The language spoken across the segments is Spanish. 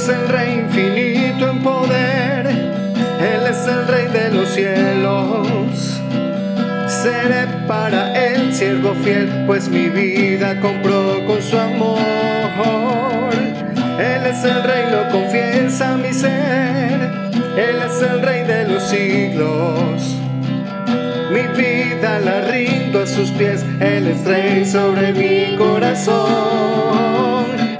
es el Rey infinito en poder, Él es el Rey de los cielos. Seré para Él siervo fiel, pues mi vida compró con su amor. Él es el Rey, lo confiesa mi ser, Él es el Rey de los siglos. Mi vida la rindo a sus pies, Él es Rey sobre mi corazón.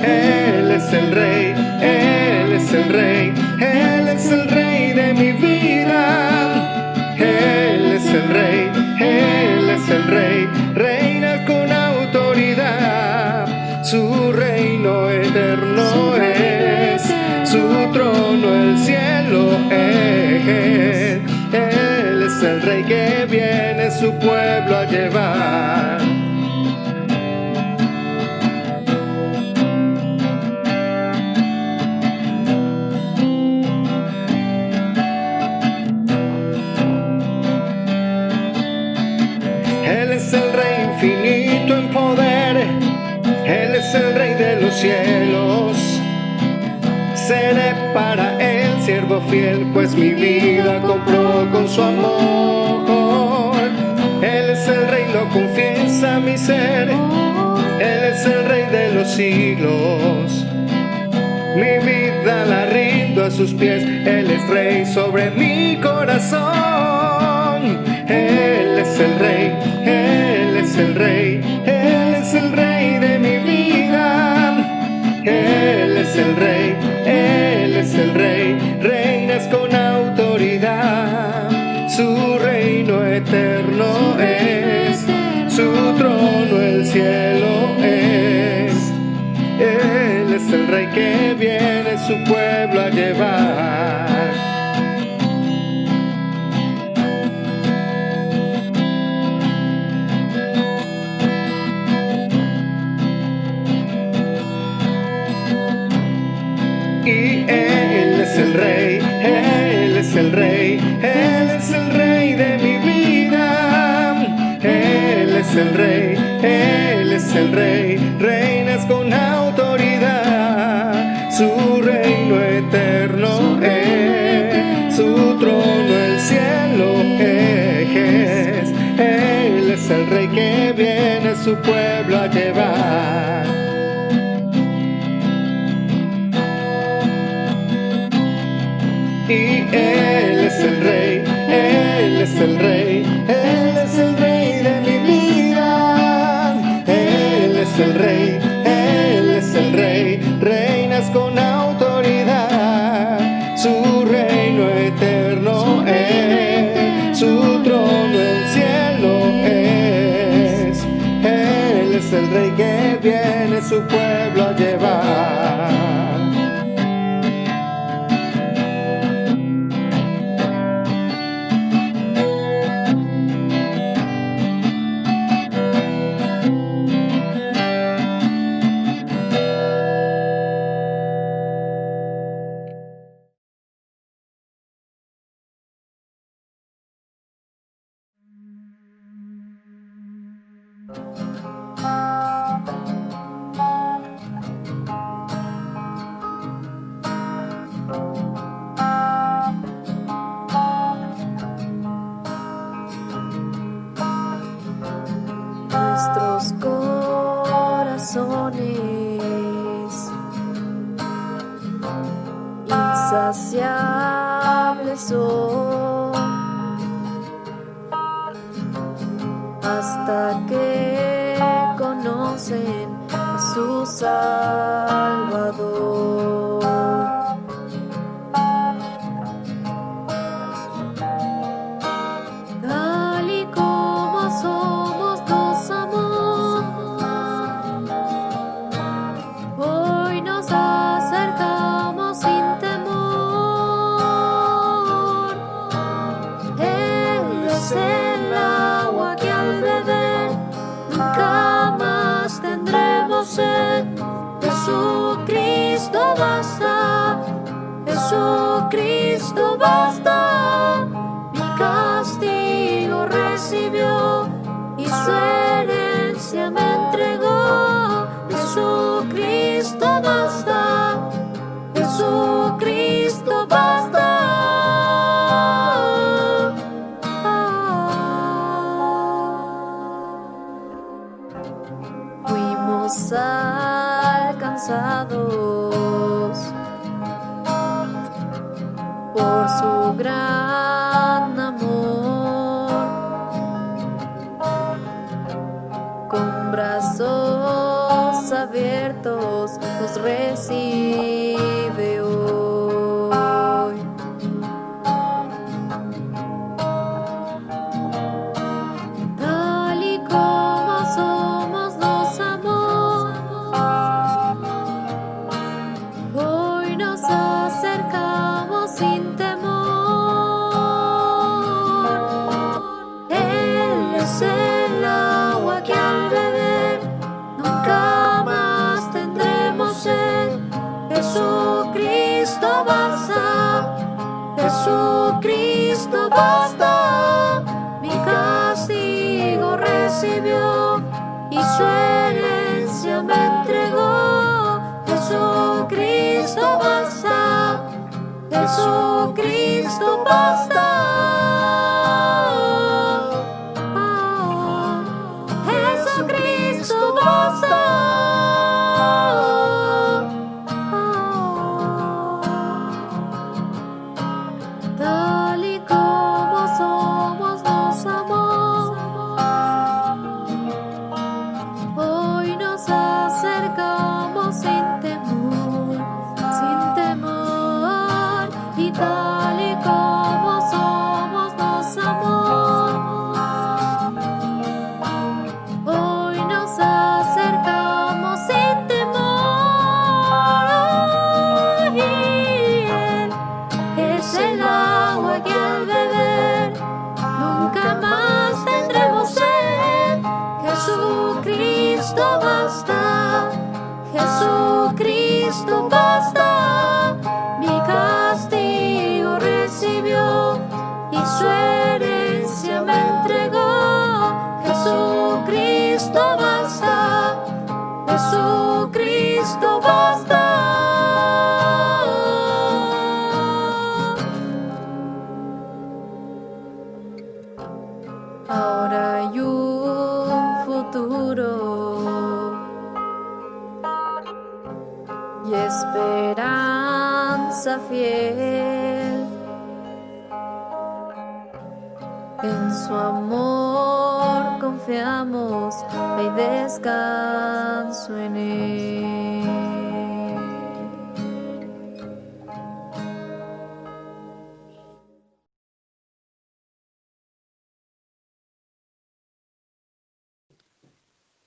Él es el Rey, Él es el Rey, Él es el Rey de mi vida. Él es el Rey, Él es el Rey, reina con autoridad. Su reino eterno es, su trono el cielo es. Él es el Rey que viene su pueblo a llevar. Él es el Rey infinito en poder, Él es el Rey de los cielos. Seré para Él siervo fiel, pues mi vida compró con su amor. Él es el Rey, lo confiesa mi ser, Él es el Rey de los siglos. Mi vida la rindo a sus pies, Él es Rey sobre mi corazón. Él es el Rey, Él es el Rey, Él es el Rey de mi vida. Él es el Rey, Él es el Rey, reinas con autoridad. Su reino eterno es, su trono el cielo es. Él es el Rey que viene su pueblo a llevar. Y Él es el Rey, Él es el Rey, Él es el Rey de mi vida. Él es el Rey, Él es el Rey, reinas con autoridad. Su reino eterno es, su trono el cielo es. Él es el Rey que viene su pueblo a llevar. Y Él es el Rey, Él es el Rey, Él es el Rey de mi vida. Él es el Rey, Él es el Rey, reinas con autoridad. Su reino eterno es, su trono el cielo es. Él es el Rey que viene su pueblo a llevar. Nuestros corazones insaciables son hasta que conocen a su Salvador. Tal y como somos nos amó, hoy nos acercamos sin temor. Él es el agua que al beber nunca más tendremos sed. Jesucristo basta, Jesucristo basta. Mi castigo recibió y su herencia me entregó. Jesucristo basta, Jesucristo cansados por su gran amor, con brazos abiertos nos recibe hoy. Tal y como somos nos amó, hoy nos acercamos sin temor. Él es el agua que al beber nunca más tendremos sed. Jesucristo basta, Jesucristo basta. Mi castigo recibió y su herencia me entregó. Jesucristo basta, Jesucristo basta. Jesucristo basta. Tal y como somos nos amó, hoy nos acercamos sin temor, sin temor. Y tal y como somos nos amó, hoy nos acercamos sin temor. Y Él es el agua que al beber nunca más tendremos sed. Jesucristo basta, Jesucristo basta. Mi castigo recibió y su herencia me entregó. Jesucristo basta, Jesucristo basta. Ahora hay un futuro y esperanza fiel. En su amor confiamos, hay descanso en Él.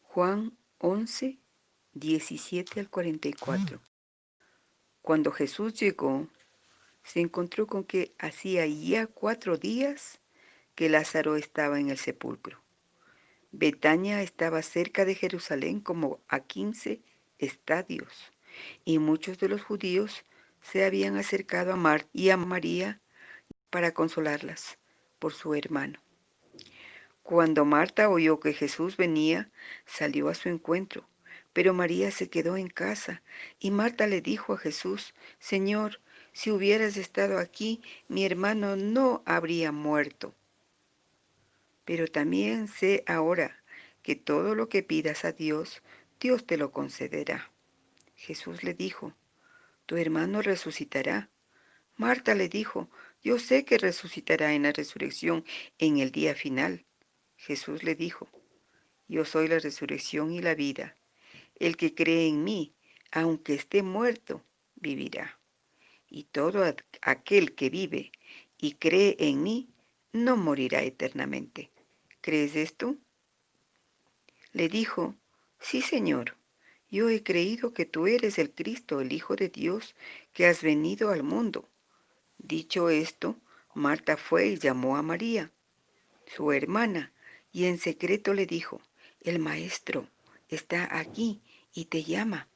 Juan 11, 17 al 44. Cuando Jesús llegó, se encontró con que hacía ya 4 días que Lázaro estaba en el sepulcro. Betania estaba cerca de Jerusalén como a 15 estadios, y muchos de los judíos se habían acercado a Marta y a María para consolarlas por su hermano. Cuando Marta oyó que Jesús venía, salió a su encuentro, pero María se quedó en casa, y Marta le dijo a Jesús: Señor, si hubieras estado aquí, mi hermano no habría muerto. Pero también sé ahora que todo lo que pidas a Dios, Dios te lo concederá. Jesús le dijo: Tu hermano resucitará. Marta le dijo: Yo sé que resucitará en la resurrección en el día final. Jesús le dijo: Yo soy la resurrección y la vida. El que cree en mí, aunque esté muerto, vivirá. Y todo aquel que vive y cree en mí, no morirá eternamente. ¿Crees esto? Le dijo: Sí, Señor. Yo he creído que tú eres el Cristo, el Hijo de Dios, que has venido al mundo. Dicho esto, Marta fue y llamó a María, su hermana, y en secreto le dijo: El Maestro está aquí y te llama.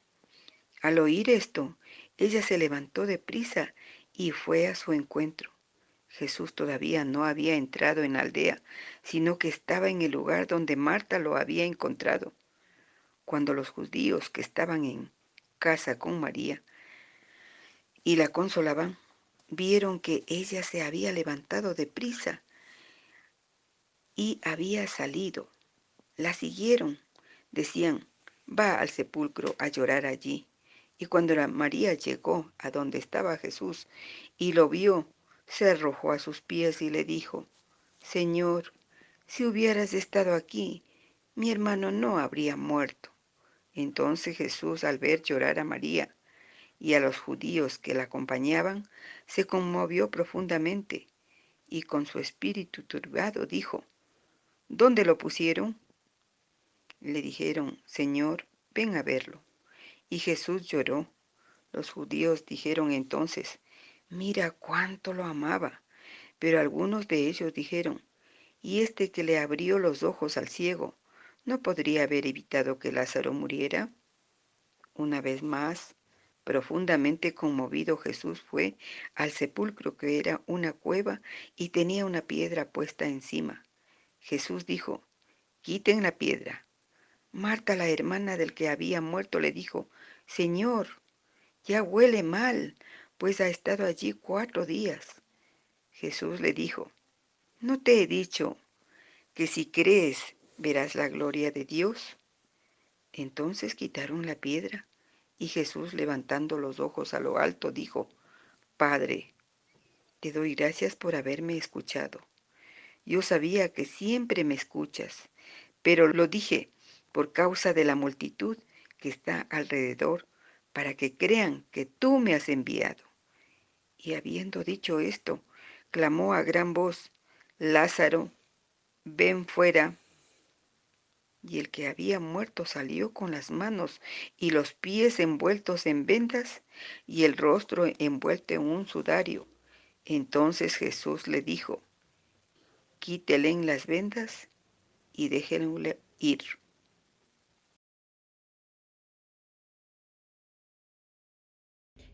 Al oír esto, ella se levantó deprisa y fue a su encuentro. Jesús todavía no había entrado en la aldea, sino que estaba en el lugar donde Marta lo había encontrado. Cuando los judíos que estaban en casa con María y la consolaban, vieron que ella se había levantado deprisa y había salido. La siguieron. Decían: Va al sepulcro a llorar allí. Y cuando María llegó a donde estaba Jesús y lo vio, se arrojó a sus pies y le dijo: Señor, si hubieras estado aquí, mi hermano no habría muerto. Entonces Jesús, al ver llorar a María y a los judíos que la acompañaban, se conmovió profundamente y con su espíritu turbado dijo: ¿Dónde lo pusieron? Le dijeron: Señor, ven a verlo. Y Jesús lloró. Los judíos dijeron entonces: Mira cuánto lo amaba. Pero algunos de ellos dijeron: ¿Y este que le abrió los ojos al ciego, no podría haber evitado que Lázaro muriera? Una vez más, profundamente conmovido, Jesús fue al sepulcro, que era una cueva y tenía una piedra puesta encima. Jesús dijo: Quiten la piedra. Marta, la hermana del que había muerto, le dijo: Señor, ya huele mal, pues ha estado allí 4 días. Jesús le dijo: ¿No te he dicho que si crees verás la gloria de Dios? Entonces quitaron la piedra, y Jesús, levantando los ojos a lo alto, dijo: Padre, te doy gracias por haberme escuchado. Yo sabía que siempre me escuchas, pero lo dije por causa de la multitud que está alrededor, para que crean que tú me has enviado. Y habiendo dicho esto, clamó a gran voz: Lázaro, ven fuera. Y el que había muerto salió con las manos y los pies envueltos en vendas y el rostro envuelto en un sudario. Entonces Jesús le dijo: Quítele las vendas y déjenle ir.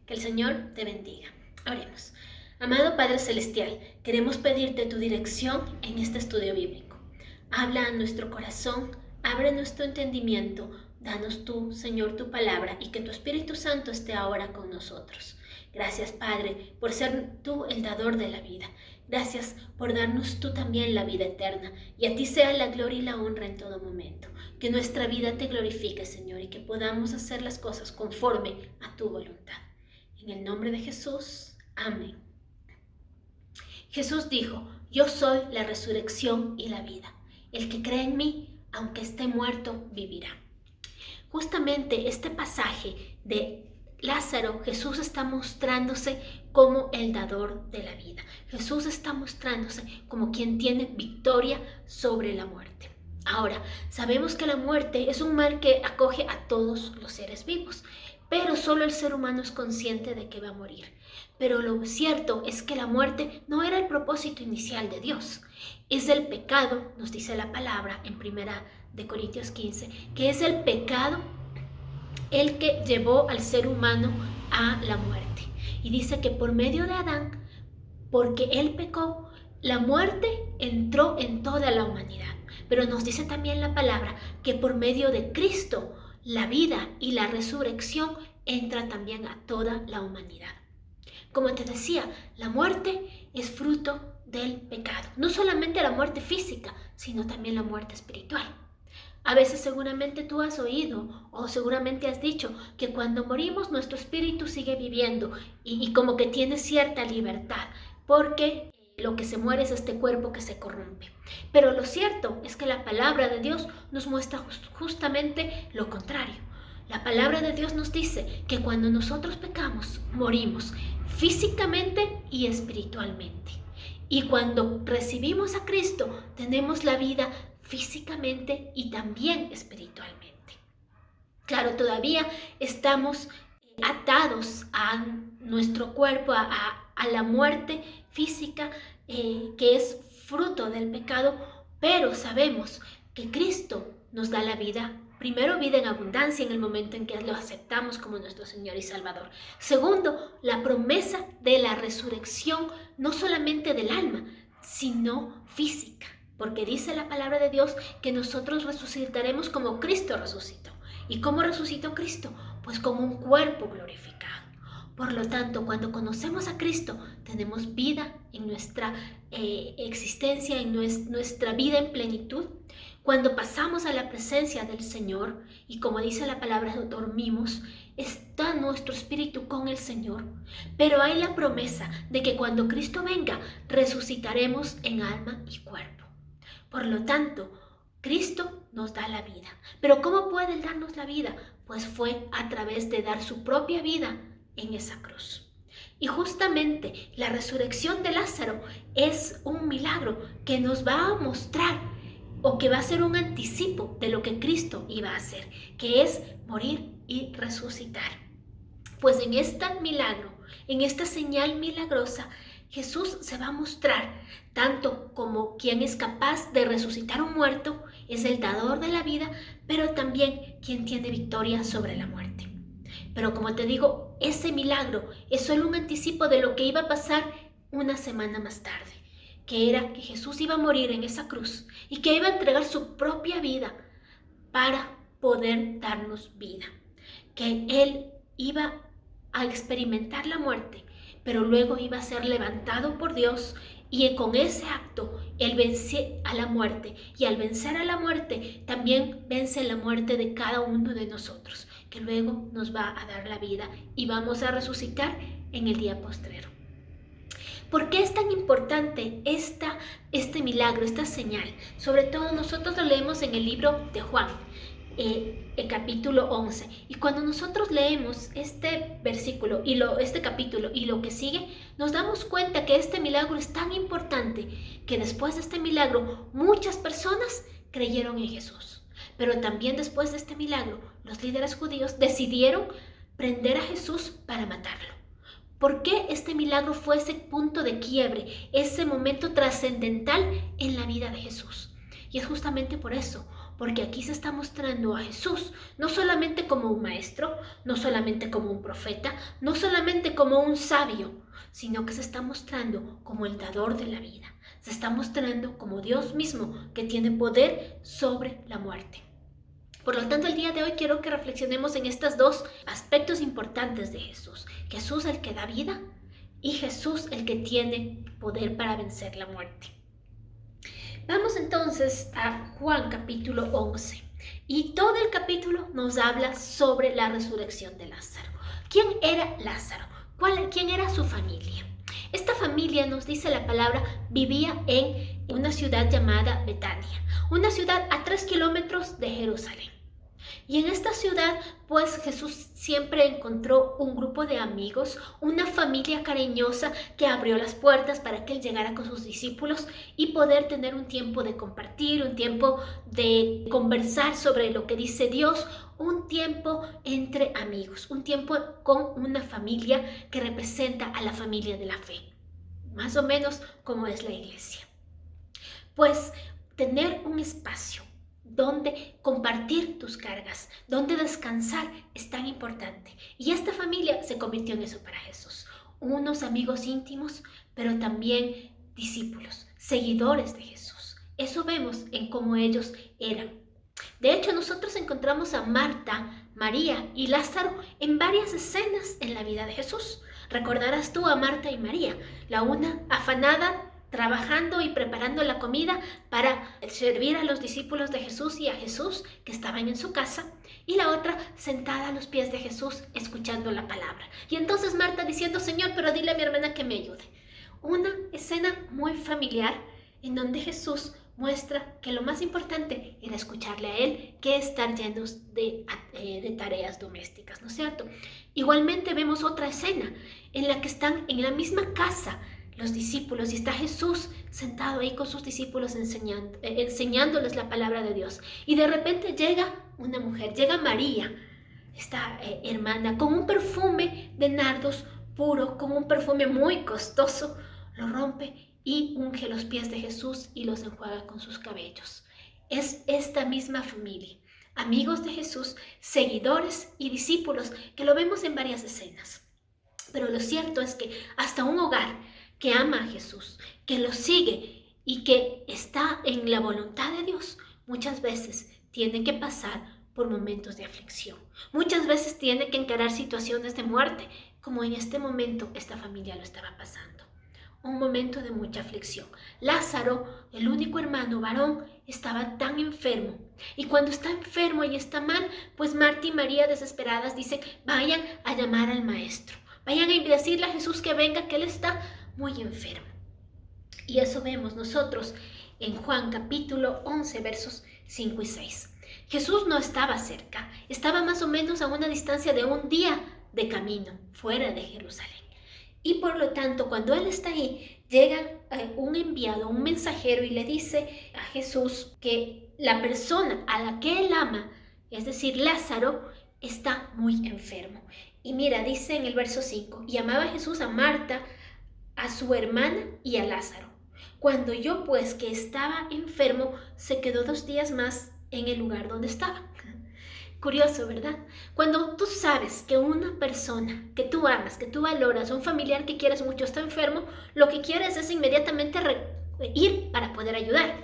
Que el Señor te bendiga. Oremos. Amado Padre Celestial, queremos pedirte tu dirección en este estudio bíblico. Habla a nuestro corazón, abre nuestro entendimiento, danos tú, Señor, tu palabra y que tu Espíritu Santo esté ahora con nosotros. Gracias, Padre, por ser tú el dador de la vida. Gracias por darnos tú también la vida eterna. Y a ti sea la gloria y la honra en todo momento. Que nuestra vida te glorifique, Señor, y que podamos hacer las cosas conforme a tu voluntad. En el nombre de Jesús, amén. Jesús dijo: Yo soy la resurrección y la vida. El que cree en mí, aunque esté muerto, vivirá. Justamente este pasaje de Lázaro, Jesús está mostrándose como el dador de la vida. Jesús está mostrándose como quien tiene victoria sobre la muerte. Ahora, sabemos que la muerte es un mal que acoge a todos los seres vivos, pero solo el ser humano es consciente de que va a morir. Pero lo cierto es que la muerte no era el propósito inicial de Dios. Es el pecado, nos dice la palabra en 1 Corintios 15, que es el pecado el que llevó al ser humano a la muerte. Y dice que por medio de Adán, porque él pecó, la muerte entró en toda la humanidad. Pero nos dice también la palabra que por medio de Cristo, la vida y la resurrección entra también a toda la humanidad. Como te decía, la muerte es fruto del pecado. No solamente la muerte física, sino también la muerte espiritual. A veces seguramente tú has oído o seguramente has dicho que cuando morimos nuestro espíritu sigue viviendo y como que tiene cierta libertad, porque lo que se muere es este cuerpo que se corrompe. Pero lo cierto es que la palabra de Dios nos muestra justamente lo contrario. La palabra de Dios nos dice que cuando nosotros pecamos, morimos físicamente y espiritualmente. Y cuando recibimos a Cristo, tenemos la vida físicamente y también espiritualmente. Claro, todavía estamos atados a nuestro cuerpo, a la muerte física, que es fruto del pecado, pero sabemos que Cristo nos da la vida. Primero, vida en abundancia en el momento en que lo aceptamos como nuestro Señor y Salvador. Segundo, la promesa de la resurrección, no solamente del alma, sino física. Porque dice la palabra de Dios que nosotros resucitaremos como Cristo resucitó. ¿Y cómo resucitó Cristo? Pues con un cuerpo glorificado. Por lo tanto, cuando conocemos a Cristo, tenemos vida en nuestra existencia, en nuestra vida en plenitud. Cuando pasamos a la presencia del Señor y como dice la palabra, dormimos, está nuestro espíritu con el Señor. Pero hay la promesa de que cuando Cristo venga, resucitaremos en alma y cuerpo. Por lo tanto, Cristo nos da la vida. ¿Pero cómo puede Él darnos la vida? Pues fue a través de dar su propia vida en esa cruz. Y justamente la resurrección de Lázaro es un milagro que nos va a mostrar o que va a ser un anticipo de lo que Cristo iba a hacer, que es morir y resucitar. Pues en este milagro, en esta señal milagrosa, Jesús se va a mostrar tanto como quien es capaz de resucitar un muerto, es el dador de la vida, pero también quien tiene victoria sobre la muerte. Pero como te digo, ese milagro es solo un anticipo de lo que iba a pasar una semana más tarde, que era que Jesús iba a morir en esa cruz y que iba a entregar su propia vida para poder darnos vida, que Él iba a experimentar la muerte, pero luego iba a ser levantado por Dios y con ese acto Él vence a la muerte y al vencer a la muerte también vence la muerte de cada uno de nosotros, que luego nos va a dar la vida y vamos a resucitar en el día postrero. ¿Por qué es tan importante este milagro, esta señal? Sobre todo nosotros lo leemos en el libro de Juan, el capítulo 11. Y cuando nosotros leemos este versículo y este capítulo y lo que sigue, nos damos cuenta que este milagro es tan importante que después de este milagro muchas personas creyeron en Jesús. Pero también después de este milagro, los líderes judíos decidieron prender a Jesús para matarlo. ¿Por qué este milagro fue ese punto de quiebre, ese momento trascendental en la vida de Jesús? Y es justamente por eso, porque aquí se está mostrando a Jesús no solamente como un maestro, no solamente como un profeta, no solamente como un sabio, sino que se está mostrando como el dador de la vida. Se está mostrando como Dios mismo que tiene poder sobre la muerte. Por lo tanto, el día de hoy quiero que reflexionemos en estos dos aspectos importantes de Jesús. Jesús el que da vida y Jesús el que tiene poder para vencer la muerte. Vamos entonces a Juan capítulo 11. Y todo el capítulo nos habla sobre la resurrección de Lázaro. ¿Quién era Lázaro? ¿Quién era su familia? Esta familia, nos dice la palabra, vivía en una ciudad llamada Betania, una ciudad a 3 kilómetros de Jerusalén. Y en esta ciudad, pues Jesús siempre encontró un grupo de amigos, una familia cariñosa que abrió las puertas para que Él llegara con sus discípulos y poder tener un tiempo de compartir, un tiempo de conversar sobre lo que dice Dios, un tiempo entre amigos, un tiempo con una familia que representa a la familia de la fe, más o menos como es la iglesia. Pues tener un espacio donde compartir tus cargas, donde descansar es tan importante. Y esta familia se convirtió en eso para Jesús. Unos amigos íntimos, pero también discípulos, seguidores de Jesús. Eso vemos en cómo ellos eran. De hecho, nosotros encontramos a Marta, María y Lázaro en varias escenas en la vida de Jesús. Recordarás tú a Marta y María, la una afanada, trabajando y preparando la comida para servir a los discípulos de Jesús y a Jesús que estaban en su casa, y la otra sentada a los pies de Jesús escuchando la palabra. Y entonces Marta diciendo: Señor, pero dile a mi hermana que me ayude. Una escena muy familiar en donde Jesús muestra que lo más importante era escucharle a Él que estar llenos de tareas domésticas, ¿no es cierto? Igualmente vemos otra escena en la que están en la misma casa los discípulos y está Jesús sentado ahí con sus discípulos enseñándoles la palabra de Dios. Y de repente llega una mujer, llega María, esta hermana, con un perfume de nardos puro, con un perfume muy costoso, lo rompe y unge los pies de Jesús y los enjuaga con sus cabellos. Es esta misma familia, amigos de Jesús, seguidores y discípulos, que lo vemos en varias escenas. Pero lo cierto es que hasta un hogar que ama a Jesús, que lo sigue y que está en la voluntad de Dios, muchas veces tiene que pasar por momentos de aflicción. Muchas veces tiene que encarar situaciones de muerte, como en este momento esta familia lo estaba pasando. un momento de mucha aflicción. Lázaro, el único hermano varón, estaba tan enfermo. Y cuando está enfermo y está mal, pues Marta y María, desesperadas, dicen, vayan a llamar al maestro. Vayan a decirle a Jesús que venga, que él está muy enfermo. Y eso vemos nosotros en Juan capítulo 11, versos 5 y 6. Jesús no estaba cerca, estaba más o menos a una distancia de un día de camino, fuera de Jerusalén. Y por lo tanto, cuando él está ahí, llega un enviado, un mensajero, y le dice a Jesús que la persona a la que él ama, es decir, Lázaro, está muy enfermo. Y mira, dice en el verso 5, y amaba Jesús a Marta, a su hermana y a Lázaro. Cuando oyó pues que estaba enfermo, se quedó 2 días más en el lugar donde estaba. Curioso, ¿verdad? Cuando tú sabes que una persona que tú amas, que tú valoras, un familiar que quieres mucho está enfermo, lo que quieres es inmediatamente ir para poder ayudar,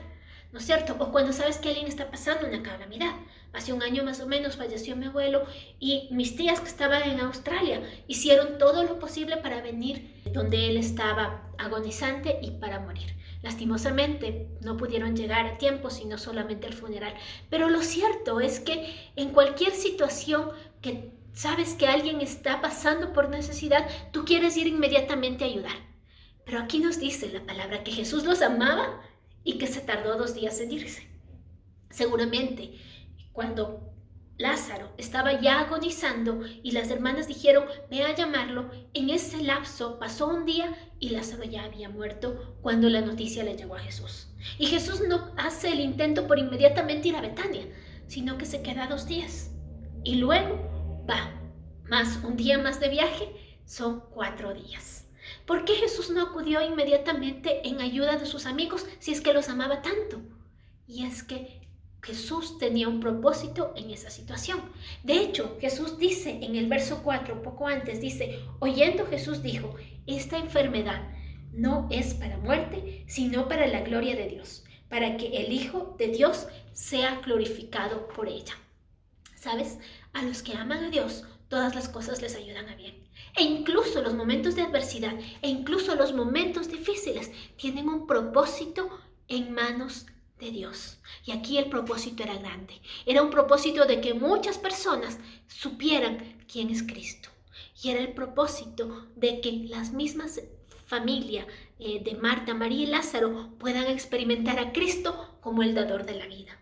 ¿no es cierto? O cuando sabes que alguien está pasando una calamidad. Hace 1 año más o menos falleció mi abuelo y mis tías que estaban en Australia hicieron todo lo posible para venir donde él estaba agonizante y para morir. Lastimosamente no pudieron llegar a tiempo, sino solamente al funeral. Pero lo cierto es que en cualquier situación que sabes que alguien está pasando por necesidad, tú quieres ir inmediatamente a ayudar. Pero aquí nos dice la palabra que Jesús los amaba y que se tardó 2 días en irse. Seguramente, cuando Lázaro estaba ya agonizando y las hermanas dijeron, ve a llamarlo, en ese lapso pasó 1 día y Lázaro ya había muerto cuando la noticia le llegó a Jesús. Y Jesús no hace el intento por inmediatamente ir a Betania, sino que se queda 2 días. Y luego va, más 1 día más de viaje, son 4 días. ¿Por qué Jesús no acudió inmediatamente en ayuda de sus amigos si es que los amaba tanto? Y es que Jesús tenía un propósito en esa situación. De hecho, Jesús dice en el verso 4, poco antes, dice, oyendo Jesús dijo, esta enfermedad no es para muerte, sino para la gloria de Dios, para que el Hijo de Dios sea glorificado por ella. ¿Sabes? A los que aman a Dios, todas las cosas les ayudan a bien. E incluso los momentos de adversidad, e incluso los momentos difíciles, tienen un propósito en manos de Dios. Y aquí el propósito era grande. Era un propósito de que muchas personas supieran quién es Cristo. Y era el propósito de que las mismas familias de Marta, María y Lázaro puedan experimentar a Cristo como el dador de la vida.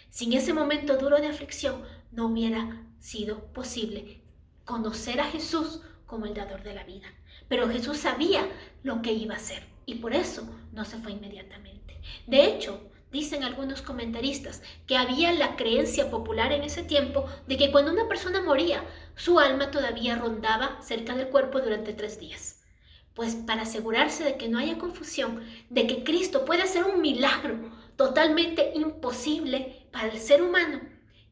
Sin ese momento duro de aflicción no hubiera sido posible conocer a Jesús como el dador de la vida. Pero Jesús sabía lo que iba a hacer y por eso no se fue inmediatamente. De hecho, dicen algunos comentaristas que había la creencia popular en ese tiempo de que cuando una persona moría, su alma todavía rondaba cerca del cuerpo durante 3 días. Pues para asegurarse de que no haya confusión, de que Cristo puede hacer un milagro totalmente imposible para el ser humano,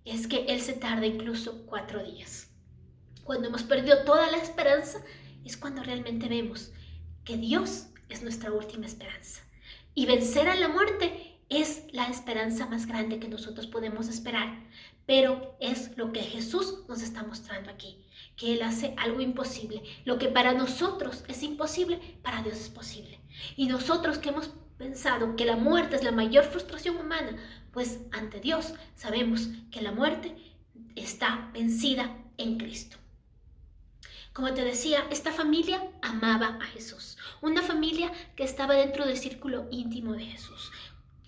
es que Él se tarda incluso 4 días. Cuando hemos perdido toda la esperanza, es cuando realmente vemos que Dios es nuestra última esperanza. Y vencer a la muerte es la esperanza más grande que nosotros podemos esperar, pero es lo que Jesús nos está mostrando aquí, que Él hace algo imposible. Lo que para nosotros es imposible, para Dios es posible. Y nosotros que hemos pensado que la muerte es la mayor frustración humana, pues ante Dios sabemos que la muerte está vencida en Cristo. Como te decía, esta familia amaba a Jesús, una familia que estaba dentro del círculo íntimo de Jesús.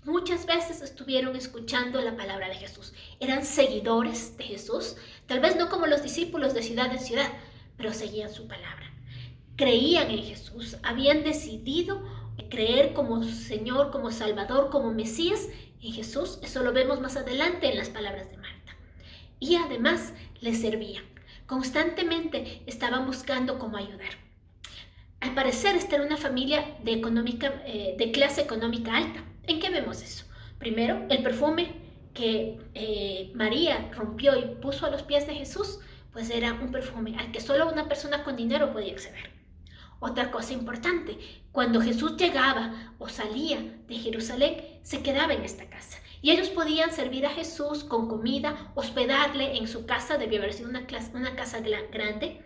Muchas veces estuvieron escuchando la palabra de Jesús. Eran seguidores de Jesús, tal vez no como los discípulos de ciudad en ciudad, pero seguían su palabra. Creían en Jesús, habían decidido creer como Señor, como Salvador, como Mesías en Jesús. Eso lo vemos más adelante en las palabras de Marta. Y además les servían. Constantemente estaban buscando cómo ayudar. Al parecer, esta era una familia de clase económica alta. ¿En qué vemos eso? Primero, el perfume que María rompió y puso a los pies de Jesús, pues era un perfume al que solo una persona con dinero podía acceder. Otra cosa importante, cuando Jesús llegaba o salía de Jerusalén, se quedaba en esta casa. Y ellos podían servir a Jesús con comida, hospedarle en su casa, debía haber sido una casa grande.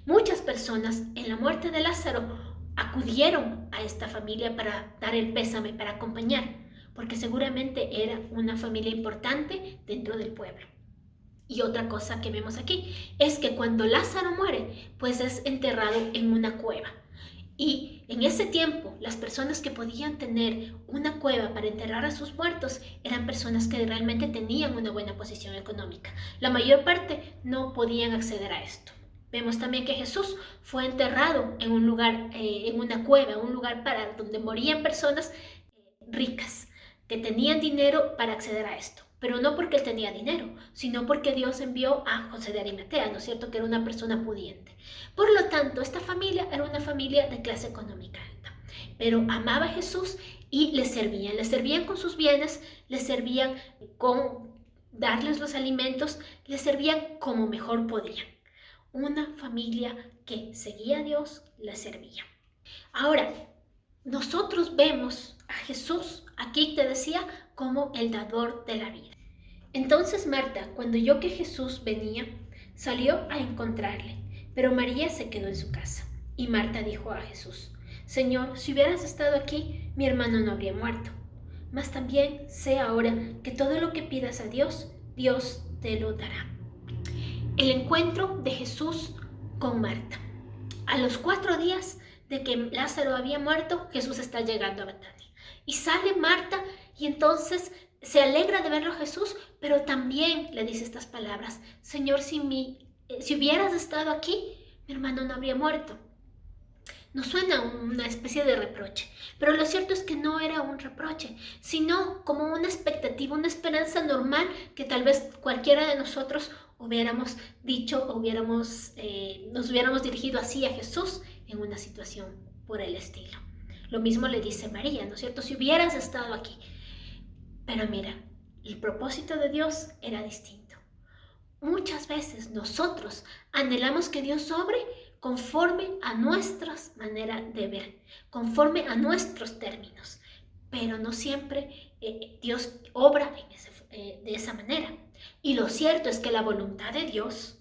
Muchas personas en la muerte de Lázaro acudieron a esta familia para dar el pésame, para acompañar, porque seguramente era una familia importante dentro del pueblo. Y otra cosa que vemos aquí es que cuando Lázaro muere, pues es enterrado en una cueva. Y en ese tiempo, las personas que podían tener una cueva para enterrar a sus muertos eran personas que realmente tenían una buena posición económica. La mayor parte no podían acceder a esto. Vemos también que Jesús fue enterrado en un lugar, en una cueva, un lugar para donde morían personas ricas, que tenían dinero para acceder a esto. Pero no porque él tenía dinero, sino porque Dios envió a José de Arimatea, ¿no es cierto?, que era una persona pudiente. Por lo tanto, esta familia era una familia de clase económica alta, pero amaba a Jesús y le servían con sus bienes, le servían con darles los alimentos, le servían como mejor podían. Una familia que seguía a Dios, le servía. Ahora, nosotros vemos a Jesús, aquí te decía, como el dador de la vida. Entonces Marta, cuando oyó que Jesús venía, salió a encontrarle, pero María se quedó en su casa. Y Marta dijo a Jesús: Señor, si hubieras estado aquí, mi hermano no habría muerto. Mas también sé ahora que todo lo que pidas a Dios, Dios te lo dará. El encuentro de Jesús con Marta. A los 4 días de que Lázaro había muerto, Jesús está llegando a Betania. Y sale Marta y entonces se alegra de verlo a Jesús, pero también le dice estas palabras: Señor, si hubieras estado aquí, mi hermano no habría muerto. Nos suena una especie de reproche, pero lo cierto es que no era un reproche, sino como una expectativa, una esperanza normal que tal vez cualquiera de nosotros hubiéramos dicho o nos hubiéramos dirigido así a Jesús en una situación por el estilo. Lo mismo le dice María, ¿no es cierto? Si hubieras estado aquí. Pero mira, el propósito de Dios era distinto. Muchas veces nosotros anhelamos que Dios obre conforme a nuestras maneras de ver, conforme a nuestros términos, pero no siempre Dios obra de esa manera. Y lo cierto es que la voluntad de Dios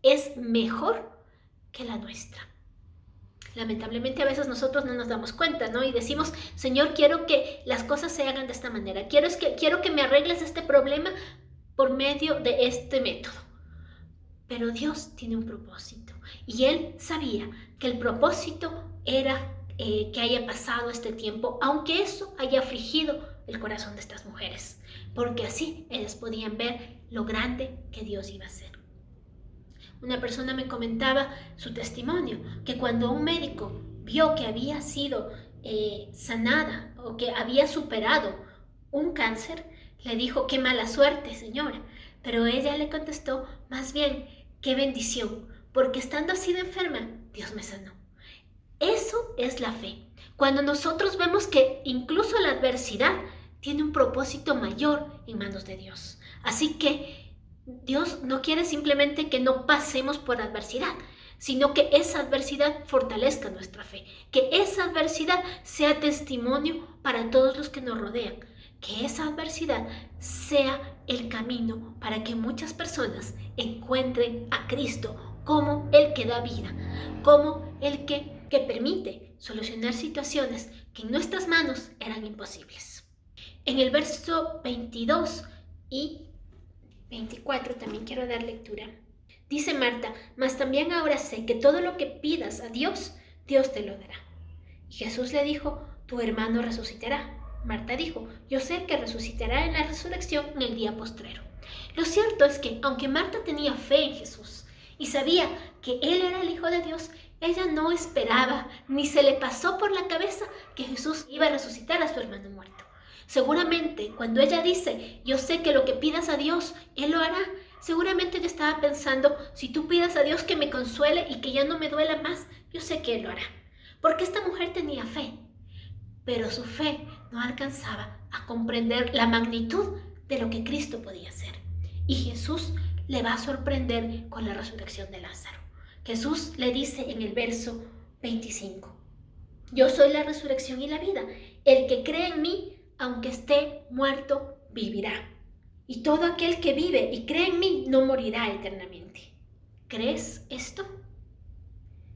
es mejor que la nuestra. Lamentablemente a veces nosotros no nos damos cuenta, ¿no? Y decimos: Señor, quiero que las cosas se hagan de esta manera, quiero que me arregles este problema por medio de este método. Pero Dios tiene un propósito y Él sabía que el propósito era que haya pasado este tiempo, aunque eso haya afligido el corazón de estas mujeres, porque así ellas podían ver lo grande que Dios iba a hacer. Una persona me comentaba su testimonio, que cuando un médico vio que había sido sanada o que había superado un cáncer, le dijo: qué mala suerte, señora. Pero ella le contestó: más bien, qué bendición, porque estando así de enferma, Dios me sanó. Eso es la fe. Cuando nosotros vemos que incluso la adversidad tiene un propósito mayor en manos de Dios. Así que Dios no quiere simplemente que no pasemos por adversidad, sino que esa adversidad fortalezca nuestra fe, que esa adversidad sea testimonio para todos los que nos rodean, que esa adversidad sea el camino para que muchas personas encuentren a Cristo como el que da vida, como el que permite solucionar situaciones que en nuestras manos eran imposibles. En el verso 22 y 24 también quiero dar lectura. Dice Marta: mas también ahora sé que todo lo que pidas a Dios, Dios te lo dará. Y Jesús le dijo: tu hermano resucitará. Marta dijo: yo sé que resucitará en la resurrección en el día postrero. Lo cierto es que, aunque Marta tenía fe en Jesús y sabía que Él era el Hijo de Dios, ella no esperaba ni se le pasó por la cabeza que Jesús iba a resucitar a su hermano muerto. Seguramente, cuando ella dice: yo sé que lo que pidas a Dios, Él lo hará, seguramente ella estaba pensando: si tú pidas a Dios que me consuele y que ya no me duela más, yo sé que Él lo hará. Porque esta mujer tenía fe, pero su fe no alcanzaba a comprender la magnitud de lo que Cristo podía hacer. Y Jesús le va a sorprender con la resurrección de Lázaro. Jesús le dice en el verso 25: yo soy la resurrección y la vida. El que cree en mí, aunque esté muerto, vivirá. Y todo aquel que vive y cree en mí no morirá eternamente. ¿Crees esto?,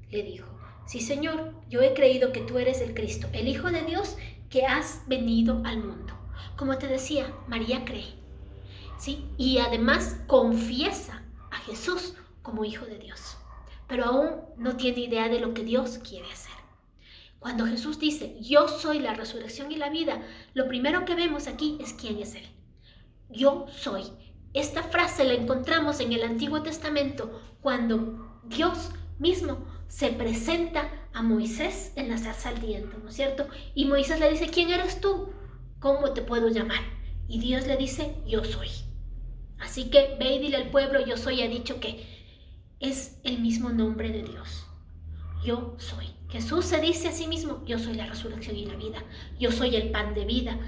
le dijo. sí Señor, yo he creído que tú eres el Cristo, el Hijo de Dios que has venido al mundo. Como te decía, María cree, ¿sí? Y además confiesa a Jesús como Hijo de Dios, pero aún no tiene idea de lo que Dios quiere hacer. Cuando Jesús dice, yo soy la resurrección y la vida, lo primero que vemos aquí es quién es Él. Yo soy. Esta frase la encontramos en el Antiguo Testamento cuando Dios mismo se presenta a Moisés en la zarza ardiente, ¿no es cierto? Y Moisés le dice, ¿quién eres tú? ¿Cómo te puedo llamar? Y Dios le dice, yo soy. Así que ve y dile al pueblo, yo soy, ha dicho que es el mismo nombre de Dios. Yo soy. Jesús se dice a sí mismo, yo soy la resurrección y la vida. Yo soy el pan de vida.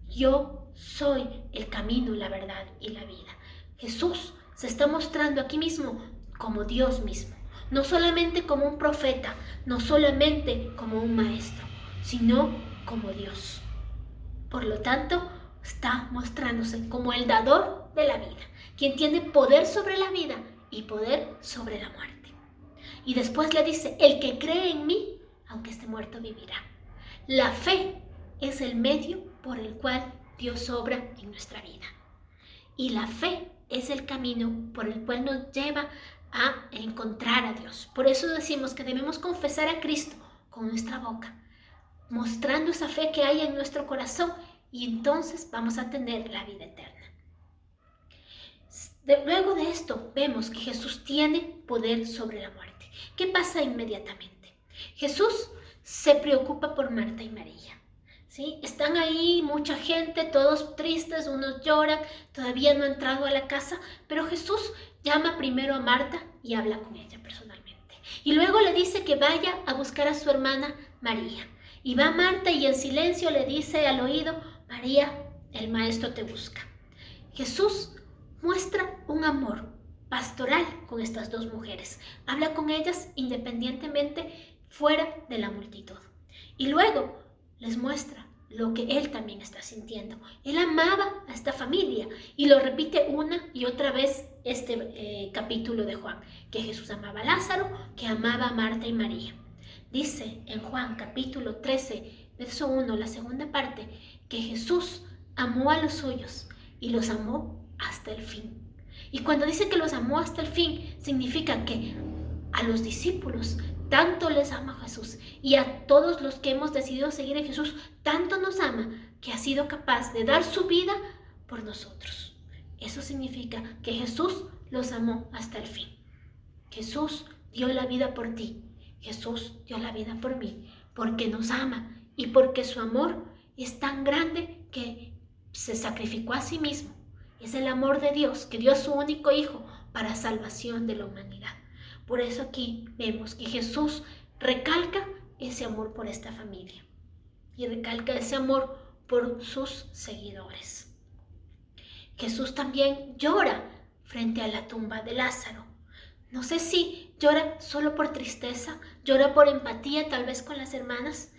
Yo soy el camino, la verdad y la vida. Jesús se está mostrando aquí mismo como Dios mismo. No solamente como un profeta, no solamente como un maestro, sino como Dios. Por lo tanto, está mostrándose como el dador de la vida, quien tiene poder sobre la vida y poder sobre la muerte. Y después le dice, el que cree en mí, aunque esté muerto, vivirá. La fe es el medio por el cual Dios obra en nuestra vida. Y la fe es el camino por el cual nos lleva a encontrar a Dios. Por eso decimos que debemos confesar a Cristo con nuestra boca, mostrando esa fe que hay en nuestro corazón, y entonces vamos a tener la vida eterna. Luego de esto vemos que Jesús tiene poder sobre la muerte. ¿Qué pasa inmediatamente? Jesús se preocupa por Marta y María, ¿sí? Están ahí mucha gente, todos tristes, unos lloran, todavía no han entrado a la casa, pero Jesús llama primero a Marta y habla con ella personalmente. Y luego le dice que vaya a buscar a su hermana María. Y va Marta y en silencio le dice al oído, María, el maestro te busca. Jesús muestra un amor pastoral con estas dos mujeres. Habla con ellas independientemente fuera de la multitud. Y luego les muestra lo que Él también está sintiendo. Él amaba a esta familia y lo repite una y otra vez este capítulo de Juan, que Jesús amaba a Lázaro, que amaba a Marta y María. Dice en Juan capítulo 13, verso 1, la segunda parte, que Jesús amó a los suyos y los amó hasta el fin. Y cuando dice que los amó hasta el fin, significa que a los discípulos tanto les ama Jesús, y a todos los que hemos decidido seguir a Jesús, tanto nos ama que ha sido capaz de dar su vida por nosotros. Eso significa que Jesús los amó hasta el fin. Jesús dio la vida por ti. Jesús dio la vida por mí, porque nos ama y porque su amor es tan grande que se sacrificó a sí mismo. Es el amor de Dios, que dio a su único Hijo para salvación de la humanidad. Por eso aquí vemos que Jesús recalca ese amor por esta familia y recalca ese amor por sus seguidores. Jesús también llora frente a la tumba de Lázaro. No sé si llora solo por tristeza, llora por empatía tal vez con las hermanas,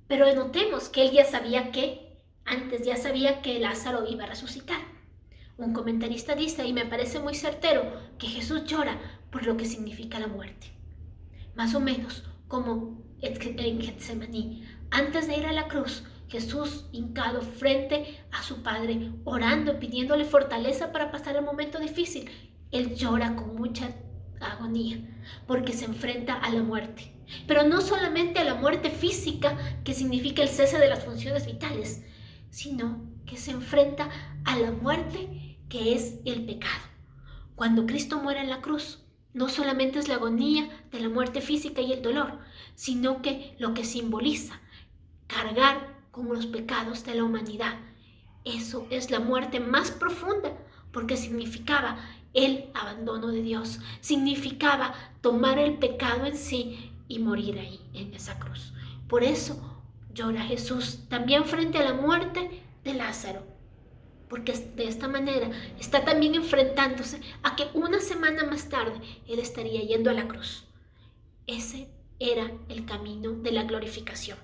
pero notemos que él ya sabía que Lázaro iba a resucitar. Un comentarista dice, y me parece muy certero, que Jesús llora por lo que significa la muerte. Más o menos como en Getsemaní. Antes de ir a la cruz, Jesús hincado frente a su Padre, orando, pidiéndole fortaleza para pasar el momento difícil. Él llora con mucha agonía porque se enfrenta a la muerte. Pero no solamente a la muerte física, que significa el cese de las funciones vitales, sino que se enfrenta a la muerte que es el pecado. Cuando Cristo muere en la cruz, no solamente es la agonía de la muerte física y el dolor, sino que lo que simboliza cargar con los pecados de la humanidad. Eso es la muerte más profunda, porque significaba el abandono de Dios, significaba tomar el pecado en sí y morir ahí en esa cruz. Por eso llora Jesús también frente a la muerte de Lázaro, porque de esta manera está también enfrentándose a que una semana más tarde Él estaría yendo a la cruz. Ese era el camino de la glorificación.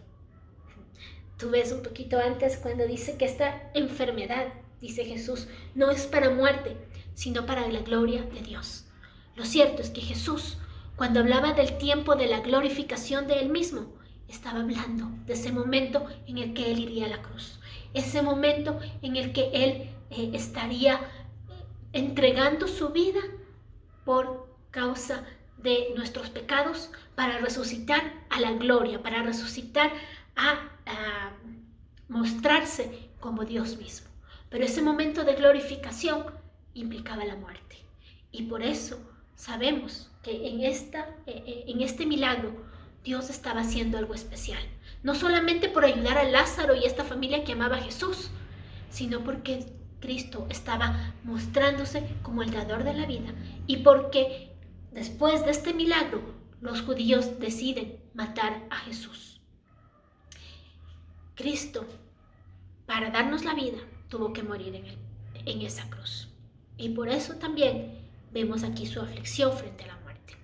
Tú ves un poquito antes cuando dice que esta enfermedad, dice Jesús, no es para muerte, sino para la gloria de Dios. Lo cierto es que Jesús Cuando hablaba del tiempo de la glorificación de Él mismo, estaba hablando de ese momento en el que Él iría a la cruz. Ese momento en el que Él estaría entregando su vida por causa de nuestros pecados para resucitar a la gloria, para resucitar a mostrarse como Dios mismo. Pero ese momento de glorificación implicaba la muerte. Y por eso sabemos que en este milagro Dios estaba haciendo algo especial. No solamente por ayudar a Lázaro y a esta familia que amaba a Jesús, sino porque Cristo estaba mostrándose como el dador de la vida y porque después de este milagro los judíos deciden matar a Jesús. Cristo, para darnos la vida, tuvo que morir en esa cruz. Y por eso también vemos aquí su aflicción frente a la muerte.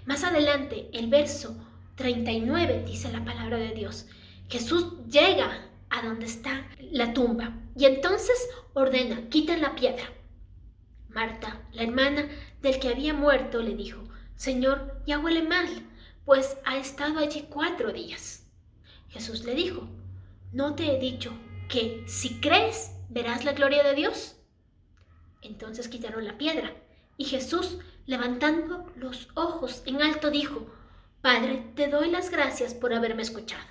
Más adelante, el verso 39 dice la palabra de Dios. Jesús llega a donde está la tumba y entonces ordena: quiten la piedra. Marta, la hermana del que había muerto, le dijo: Señor, ya huele mal, pues ha estado allí 4 días. Jesús le dijo: ¿no te he dicho que si crees verás la gloria de Dios? Entonces quitaron la piedra y Jesús, levantando los ojos en alto, dijo: Padre, te doy las gracias por haberme escuchado.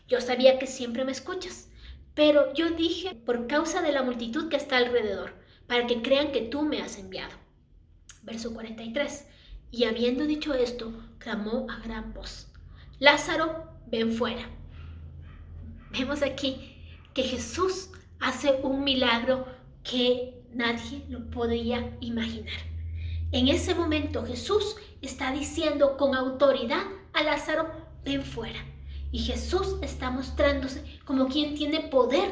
Yo sabía que siempre me escuchas, pero yo dije por causa de la multitud que está alrededor, para que crean que tú me has enviado. Verso 43. Y habiendo dicho esto, clamó a gran voz: Lázaro, ven fuera. Vemos aquí que Jesús hace un milagro que nadie lo podía imaginar. En ese momento Jesús está diciendo con autoridad a Lázaro: ven fuera. Y Jesús está mostrándose como quien tiene poder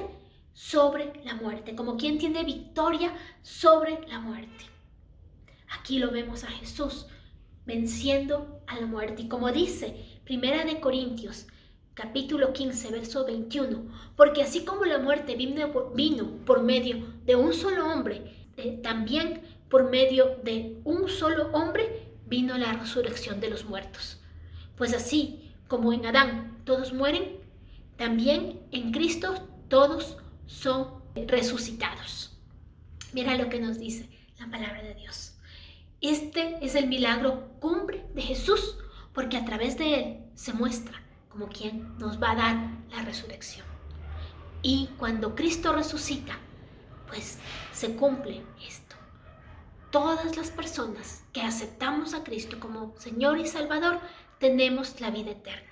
sobre la muerte, como quien tiene victoria sobre la muerte. Aquí lo vemos a Jesús venciendo a la muerte. Y como dice 1 Corintios capítulo 15, verso 21, porque así como la muerte vino por medio de un solo hombre, también por medio de un solo hombre vino la resurrección de los muertos. Pues así como en Adán todos mueren, también en Cristo todos son resucitados. Mira lo que nos dice la palabra de Dios. Este es el milagro cumbre de Jesús, porque a través de él se muestra como quien nos va a dar la resurrección. Y cuando Cristo resucita, pues se cumple esto. Todas las personas que aceptamos a Cristo como Señor y Salvador tenemos la vida eterna.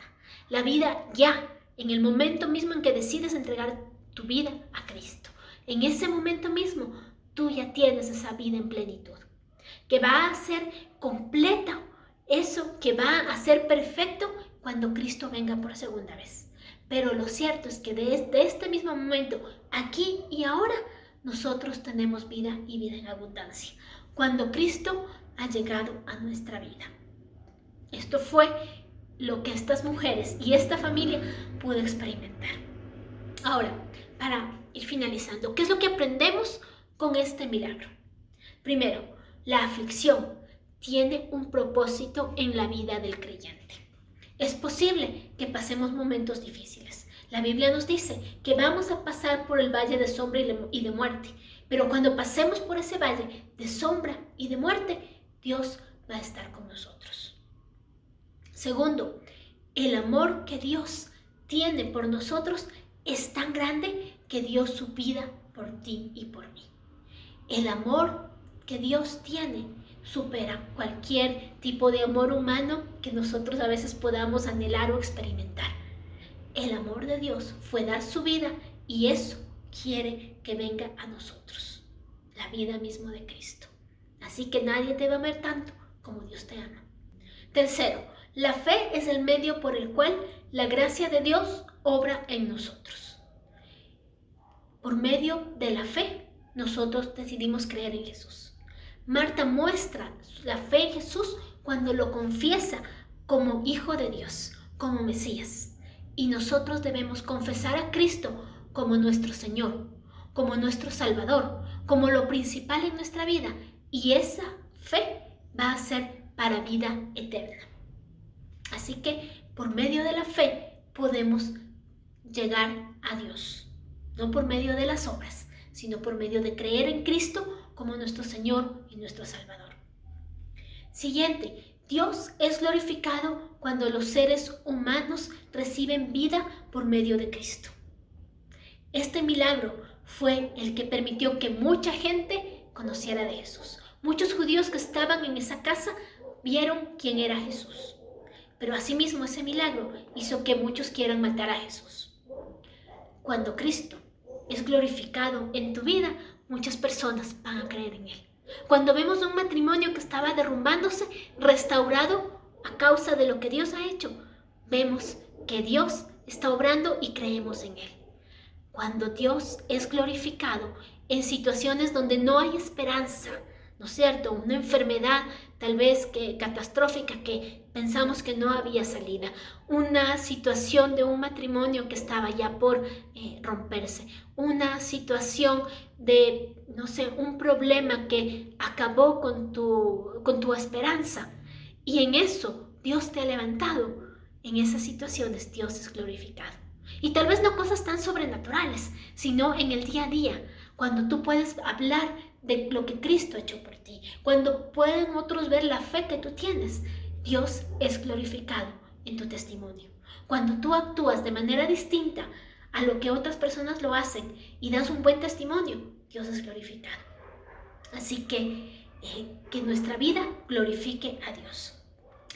La vida ya, en el momento mismo en que decides entregar tu vida a Cristo. En ese momento mismo, tú ya tienes esa vida en plenitud, que va a ser completa, eso que va a ser perfecto cuando Cristo venga por segunda vez. Pero lo cierto es que desde este mismo momento, aquí y ahora, nosotros tenemos vida y vida en abundancia, cuando Cristo ha llegado a nuestra vida. Esto fue lo que estas mujeres y esta familia pudo experimentar. Ahora, para ir finalizando, ¿qué es lo que aprendemos con este milagro? Primero, la aflicción tiene un propósito en la vida del creyente. Es posible que pasemos momentos difíciles. La Biblia nos dice que vamos a pasar por el valle de sombra y de muerte, pero cuando pasemos por ese valle de sombra y de muerte, Dios va a estar con nosotros. Segundo, el amor que Dios tiene por nosotros es tan grande que dio su vida por ti y por mí. El amor que Dios tiene supera cualquier tipo de amor humano que nosotros a veces podamos anhelar o experimentar. El amor de Dios fue dar su vida y eso quiere que venga a nosotros, la vida misma de Cristo. Así que nadie te va a amar tanto como Dios te ama. Tercero, la fe es el medio por el cual la gracia de Dios obra en nosotros. Por medio de la fe, nosotros decidimos creer en Jesús. Marta muestra la fe en Jesús cuando lo confiesa como Hijo de Dios, como Mesías. Y nosotros debemos confesar a Cristo como nuestro Señor, como nuestro Salvador, como lo principal en nuestra vida. Y esa fe va a ser para vida eterna. Así que por medio de la fe podemos llegar a Dios, no por medio de las obras, sino por medio de creer en Cristo como nuestro Señor y nuestro Salvador. Siguiente, Dios es glorificado cuando los seres humanos reciben vida por medio de Cristo. Este milagro fue el que permitió que mucha gente conociera de Jesús. Muchos judíos que estaban en esa casa vieron quién era Jesús. Pero asimismo ese milagro hizo que muchos quieran matar a Jesús. Cuando Cristo es glorificado en tu vida, muchas personas van a creer en Él. Cuando vemos un matrimonio que estaba derrumbándose, restaurado a causa de lo que Dios ha hecho, vemos que Dios está obrando y creemos en Él. Cuando Dios es glorificado en situaciones donde no hay esperanza, ¿no es cierto? Una enfermedad tal vez catastrófica que pensamos que no había salida. Una situación de un matrimonio que estaba ya por romperse. Una situación de, no sé, un problema que acabó con tu esperanza. Y en eso Dios te ha levantado. En esas situaciones Dios es glorificado. Y tal vez no cosas tan sobrenaturales, sino en el día a día, cuando tú puedes hablar de lo que Cristo ha hecho por ti, cuando pueden otros ver la fe que tú tienes, Dios es glorificado en tu testimonio. Cuando tú actúas de manera distinta a lo que otras personas lo hacen y das un buen testimonio, Dios es glorificado. Así que nuestra vida glorifique a Dios.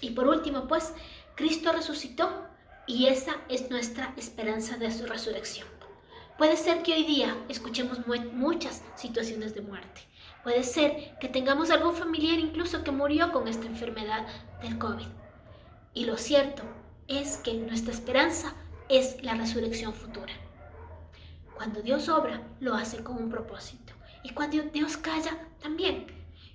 Y por último, pues, Cristo resucitó y esa es nuestra esperanza de su resurrección. Puede ser que hoy día escuchemos muchas situaciones de muerte. Puede ser que tengamos algún familiar incluso que murió con esta enfermedad del COVID. Y lo cierto es que nuestra esperanza es la resurrección futura. Cuando Dios obra, lo hace con un propósito. Y cuando Dios calla, también.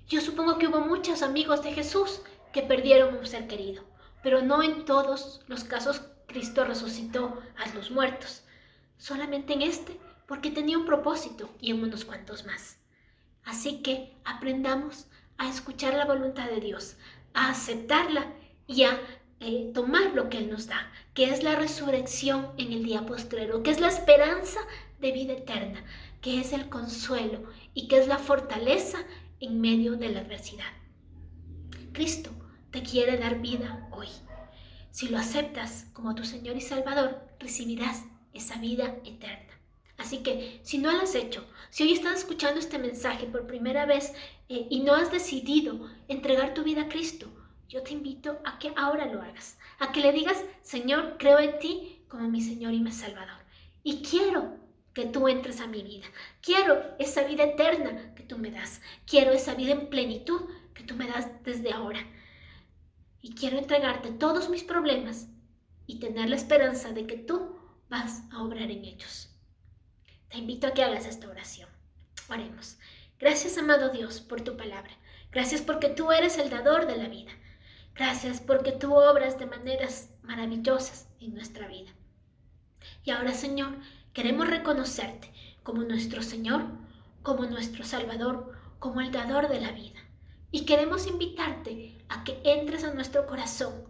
Yo supongo que hubo muchos amigos de Jesús que perdieron un ser querido. Pero no en todos los casos Cristo resucitó a los muertos. Solamente en este, porque tenía un propósito y en unos cuantos más. Así que aprendamos a escuchar la voluntad de Dios, a aceptarla y a tomar lo que Él nos da, que es la resurrección en el día postrero, que es la esperanza de vida eterna, que es el consuelo y que es la fortaleza en medio de la adversidad. Cristo te quiere dar vida hoy. Si lo aceptas como tu Señor y Salvador, recibirás esa vida eterna. Así que si no lo has hecho, si hoy estás escuchando este mensaje por primera vez y no has decidido entregar tu vida a Cristo, yo te invito a que ahora lo hagas, a que le digas: Señor, creo en ti como mi Señor y mi Salvador. Y quiero que tú entres a mi vida. Quiero esa vida eterna que tú me das. Quiero esa vida en plenitud que tú me das desde ahora. Y quiero entregarte todos mis problemas y tener la esperanza de que tú vas a obrar en ellos. Te invito a que hagas esta oración. Oremos. Gracias, amado Dios, por tu palabra. Gracias porque tú eres el dador de la vida. Gracias porque tú obras de maneras maravillosas en nuestra vida. Y ahora, Señor, queremos reconocerte como nuestro Señor, como nuestro Salvador, como el dador de la vida. Y queremos invitarte a que entres a nuestro corazón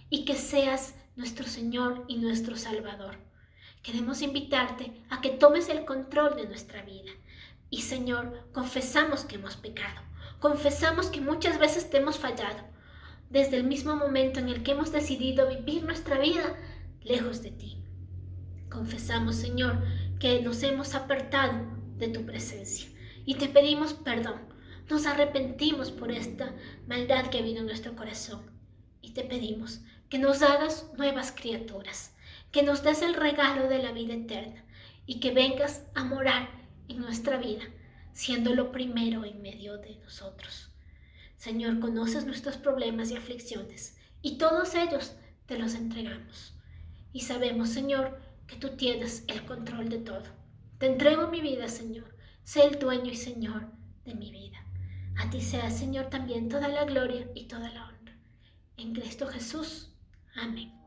y que seas nuestro Señor y nuestro Salvador. Queremos invitarte a que tomes el control de nuestra vida. Y, Señor, confesamos que hemos pecado. Confesamos que muchas veces te hemos fallado. Desde el mismo momento en el que hemos decidido vivir nuestra vida lejos de ti. Confesamos, Señor, que nos hemos apartado de tu presencia. Y te pedimos perdón. Nos arrepentimos por esta maldad que ha habido en nuestro corazón. Y te pedimos que nos hagas nuevas criaturas. Que nos des el regalo de la vida eterna. Y que vengas a morar en nuestra vida, siendo lo primero en medio de nosotros. Señor, conoces nuestros problemas y aflicciones, y todos ellos te los entregamos. Y sabemos, Señor, que tú tienes el control de todo. Te entrego mi vida, Señor. Sé el dueño y Señor de mi vida. A ti sea, Señor, también toda la gloria y toda la honra. En Cristo Jesús. Amén.